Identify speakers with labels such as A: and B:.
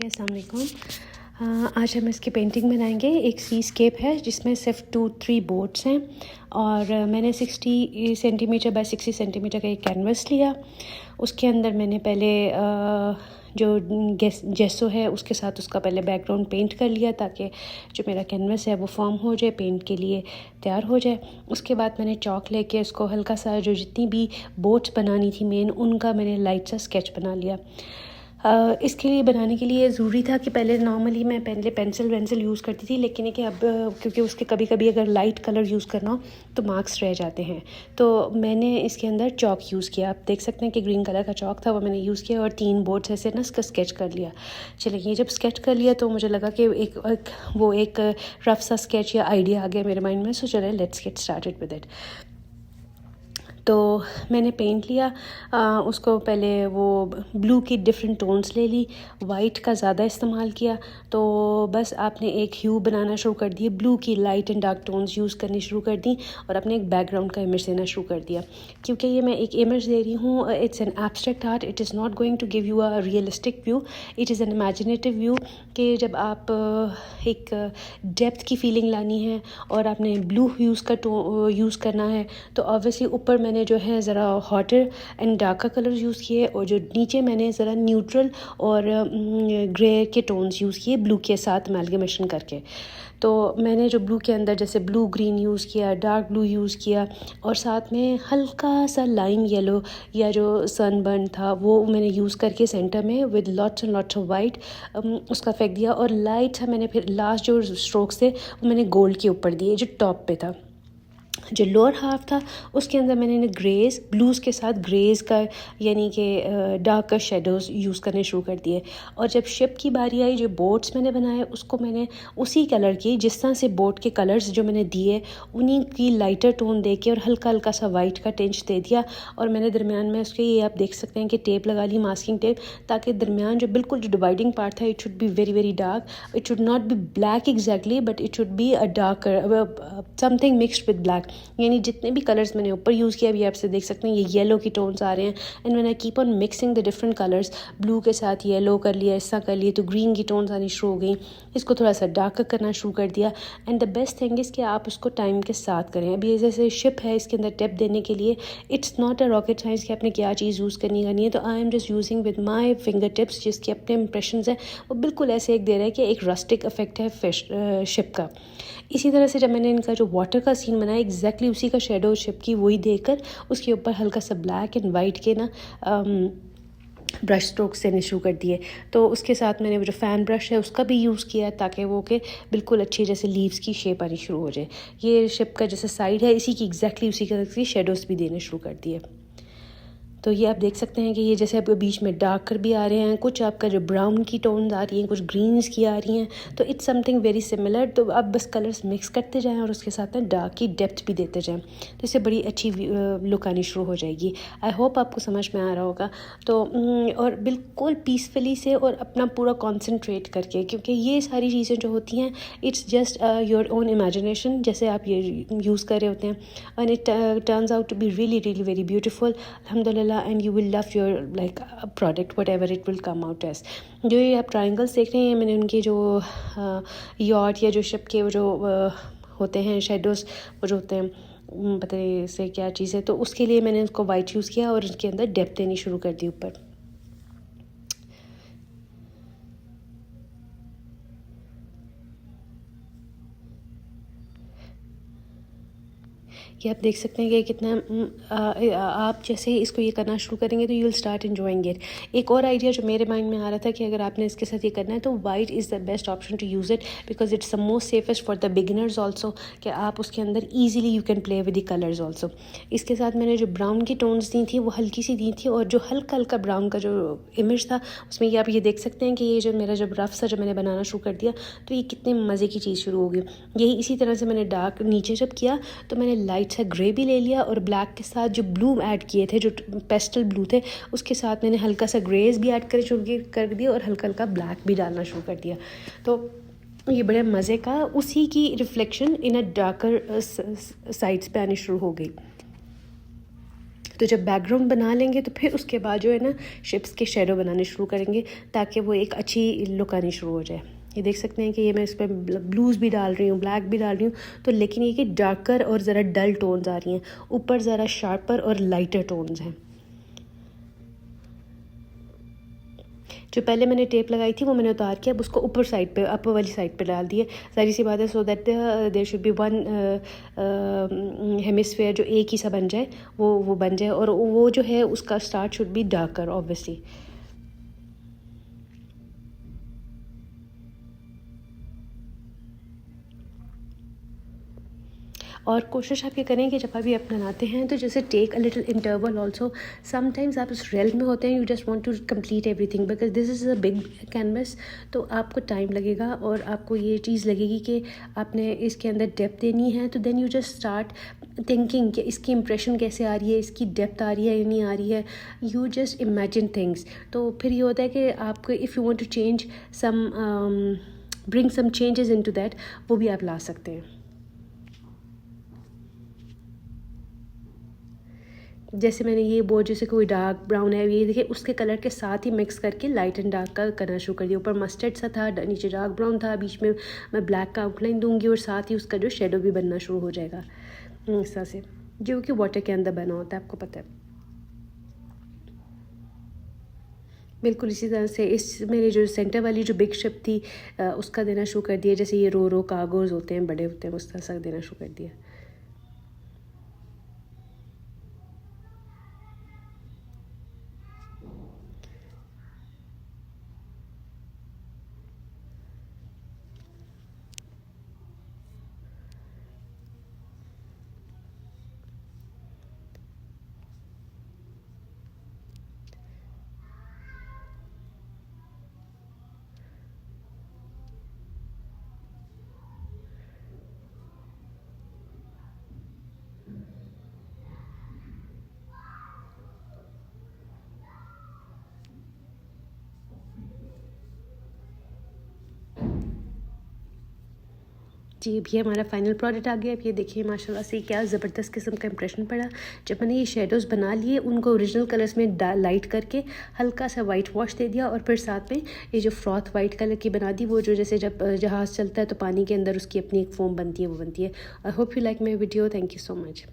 A: Okay, अस्सलाम वालेकुम। आज हम इसकी पेंटिंग बनाएंगे। एक सीस्केप है जिसमें सिर्फ 2-3 बोट्स हैं और मैंने 60 सेंटीमीटर बाय 60 सेंटीमीटर का एक कैनवस लिया। उसके अंदर मैंने पहले जो जेसो है उसके साथ उसका पहले बैकग्राउंड पेंट कर लिया ताकि जो मेरा कैनवस है वो फॉर्म हो जाए, पेंट के लिए तैयार हो जाए। उसके बाद मैंने चॉक लेके उसको हल्का सा जो जितनी भी बोट्स बनानी थी मेन, उनका मैंने लाइट सा स्केच बना लिया। इसके लिए बनाने के लिए ज़रूरी था कि पहले नॉर्मली मैं पहले पेंसिल यूज़ करती थी, लेकिन है कि अब क्योंकि उसके कभी कभी अगर लाइट कलर यूज़ करना हो तो मार्क्स रह जाते हैं, तो मैंने इसके अंदर चॉक यूज़ किया। आप देख सकते हैं कि ग्रीन कलर का चॉक था, वो मैंने यूज़ किया और 3 बोर्ड्स ऐसे ना इसका स्केच कर लिया। चलिए, ये जब स्केच कर लिया तो मुझे लगा कि एक रफ सा स्केच या आइडिया आ गया मेरे माइंड में। सो चले, let's get started with it. तो मैंने पेंट लिया, उसको पहले वो ब्लू की डिफरेंट टोन्स ले ली, वाइट का ज़्यादा इस्तेमाल किया। तो बस आपने एक ह्यू बनाना शुरू कर दिए, ब्लू की light and dark tones use करनी शुरू कर दी और अपने एक बैकग्राउंड का इमेज देना शुरू कर दिया। क्योंकि ये मैं एक इमेज दे रही हूँ, it's an abstract art, it is not going to give you a realistic view, it is an imaginative view. कि जब आप एक डेप्थ की फीलिंग लानी है और आपने ब्लू ह्यूज़ का यूज़ करना है, तो ऑब्वियसली ऊपर मैंने जो है ज़रा hotter and darker colour use किए और जो नीचे मैंने ज़रा न्यूट्रल और ग्रे के टोन्स यूज़ किए ब्लू के साथ अमैल्गमेशन करके। तो मैंने जो ब्लू के अंदर जैसे ब्लू ग्रीन यूज़ किया, डार्क ब्लू यूज़ किया और साथ में हल्का सा लाइम येलो या जो सनबर्न था वो मैंने यूज़ करके सेंटर में with lots and lots of white उसका फेंक दिया। और लाइट सा मैंने फिर लास्ट जो स्ट्रोक्स थे वो मैंने गोल्ड के ऊपर दिए जो टॉप पे था। जो लोअर हाफ था उसके अंदर मैंने ग्रेज ब्लूज़ के साथ ग्रेज का यानी कि डार्कर शेडोज़ यूज़ करने शुरू कर दिए। और जब शिप की बारी आई, जो बोट्स मैंने बनाए उसको मैंने उसी कलर की, जिस तरह से बोट के कलर्स जो मैंने दिए उन्हीं की लाइटर टोन दे के और हल्का हल्का सा वाइट का टिंच दे दिया। और मैंने दरमियान में उसके, ये आप देख सकते हैं कि टेप लगा ली, मास्किंग टेप, ताकि दरमियान जो बिल्कुल जो डिवाइडिंग पार्ट था it should be very very dark, it should not be black exactly, but it should be a darker something mixed with black. यानी जितने भी कलर्स मैंने ऊपर यूज़ किया, अभी आप से देख सकते हैं ये येलो की टोन्स आ रहे हैं। And when I keep on mixing the different colours, blue के साथ येलो कर लिया, ऐसा कर लिया तो ग्रीन की टोन्स आनी शुरू हो गई, इसको थोड़ा सा डार्क करना शुरू कर दिया। And the best thing is कि आप उसको टाइम के साथ करें। अभी जैसे शिप है, इसके अंदर डेप्थ देने के लिए it's not a rocket science कि आपने क्या चीज़ यूज़ करनी है, तो I am just using with my finger tips, जिसके अपने इंप्रेशंस हैं वो बिल्कुल ऐसे एक दे रहा है कि एक रस्टिक इफेक्ट है फिश शिप का। इसी तरह से जब मैंने इनका जो वाटर का सीन बनाया, एग्जैक्टली उसी का शेडो शिप की वही देकर उसके ऊपर हल्का सा ब्लैक एंड वाइट के ना ब्रश स्ट्रोक्स देने शुरू कर दिए। तो उसके साथ मैंने वो जो फ़ैन ब्रश है उसका भी यूज़ किया ताकि वो के बिल्कुल अच्छी जैसे लीव्स की शेप आनी शुरू हो जाए। ये शिप का जैसे साइड है इसी की एग्जैक्टली उसी का शेडोज़ भी देने शुरू कर दिए। तो ये आप देख सकते हैं कि ये जैसे आपके बीच में डार्कर भी आ रहे हैं, कुछ आपका जो ब्राउन की टोन्स आ रही हैं, कुछ ग्रीन्स की आ रही हैं, तो इट्स समथिंग वेरी सिमिलर। तो आप बस कलर्स मिक्स करते जाएं और उसके साथ ना डार्क की डेप्थ भी देते जाएं, तो इससे बड़ी अच्छी लुक आनी शुरू हो जाएगी। आई होप आपको समझ में आ रहा होगा। तो और बिल्कुल पीसफुली से और अपना पूरा कॉन्सेंट्रेट करके, क्योंकि ये सारी चीज़ें जो होती हैं it's just your own imagination, जैसे आप ये यूज़ कर रहे होते हैं, and it turns out to be really really very beautiful अल्हम्दुलिल्लाह। And you will love your like product whatever it will come out as। जो ये आप ट्रायंगल्स देख रहे हैं, मैंने उनके जो यॉट या जो शिप के वो जो होते हैं शेडोज़, वो जो होते हैं पता नहीं से क्या चीज़ है, तो उसके लिए मैंने उसको वाइट यूज़ किया और उसके अंदर डेप्थ देनी शुरू कर दी ऊपर। ये आप देख सकते हैं कि कितना आप जैसे इसको ये करना शुरू करेंगे तो you will start enjoying it. एक और आइडिया जो मेरे माइंड में आ रहा था कि अगर आपने इसके साथ ये करना है तो white is the best option to use it, because it's the most safest for the beginners also, कि आप उसके अंदर easily you can play with the colours also. इसके साथ मैंने जो ब्राउन की टोन्स दी थी वो हल्की सी दी थी, और जो हल्का हल्का ब्राउन का जो इमेज था उसमें ये आप ये देख सकते हैं कि ये जो मेरा जब रफ सा जब मैंने बनाना शुरू कर दिया तो ये कितने मज़े की चीज़ शुरू हो गई। यही इसी तरह से मैंने डार्क नीचे जब किया तो मैंने लाइट सा ग्रे भी ले लिया और ब्लैक के साथ जो ब्लू ऐड किए थे, जो पेस्टल ब्लू थे, उसके साथ मैंने हल्का सा ग्रेज भी ऐड कर दिया और हल्का हल्का ब्लैक भी डालना शुरू कर दिया। तो ये बड़े मज़े का उसी की reflection in a darker sides पे आनी शुरू हो गई। तो जब बैकग्राउंड बना लेंगे तो फिर उसके बाद जो है ना शिप्स के शेडो बनाने शुरू करेंगे, ताकि वो एक अच्छी लुक आनी शुरू हो जाए। ये देख सकते हैं कि ये मैं इस पर ब्लूज़ भी डाल रही हूँ, ब्लैक भी डाल रही हूँ, तो लेकिन ये कि डार्कर और ज़रा डल टोन्स आ रही हैं, ऊपर ज़रा शार्पर और लाइटर टोन्स हैं। जो पहले मैंने टेप लगाई थी वो मैंने उतार के अब उसको ऊपर साइड पे, अपर वाली साइड पे डाल दिए। सारी सी बात है, so that there should be one hemisphere जो एक ही सा बन जाए, वो बन जाए, और वो जो है उसका start should be darker obviously. और कोशिश आप ये करें कि जब अभी आप बनाते हैं तो जैसे take a little interval also. Sometimes आप उस रेल में होते हैं, you just want to complete everything because this is a big canvas, तो आपको टाइम लगेगा और आपको ये चीज़ लगेगी कि आपने इसके अंदर डेप्थ देनी है। तो then you just start thinking कि इसकी इंप्रेशन कैसे आ रही है, इसकी डेप्थ आ रही है या नहीं आ रही है। You just imagine things. तो फिर ये होता है कि आपको if you want to change some bring some changes into that, वो भी आप ला सकते हैं। जैसे मैंने ये बोर्ड जैसे कोई डार्क ब्राउन है, ये देखिए उसके कलर के साथ ही मिक्स करके लाइट एंड डार्क का करना शुरू कर दिया। ऊपर मस्टर्ड सा था, नीचे डार्क ब्राउन था, बीच में मैं ब्लैक का आउटलाइन दूंगी और साथ ही उसका जो शेडो भी बनना शुरू हो जाएगा इस तरह से, जो कि वाटर के अंदर बना होता है, आपको पता है। बिल्कुल इसी तरह से इस मेरे जो सेंटर वाली जो बिग शिप थी उसका देना शुरू कर दिया। जैसे ये रो कार्गोज होते हैं, बड़े होते हैं, उस तरह से देना शुरू कर दिया। जी, अब ये हमारा फाइनल प्रोडक्ट आ गया। अब ये देखिए माशाल्लाह से क्या ज़बरदस्त किस्म का इंप्रेशन पड़ा। जब मैंने ये शेडोज़ बना लिए, उनको ओरिजिनल कलर्स में लाइट करके हल्का सा वाइट वॉश दे दिया, और फिर साथ में ये जो फ्रॉथ वाइट कलर की बना दी, वो जो जैसे जब जहाज़ चलता है तो पानी के अंदर उसकी अपनी एक फोम बनती है, वो बनती है। I hope you like my video. Thank you so much.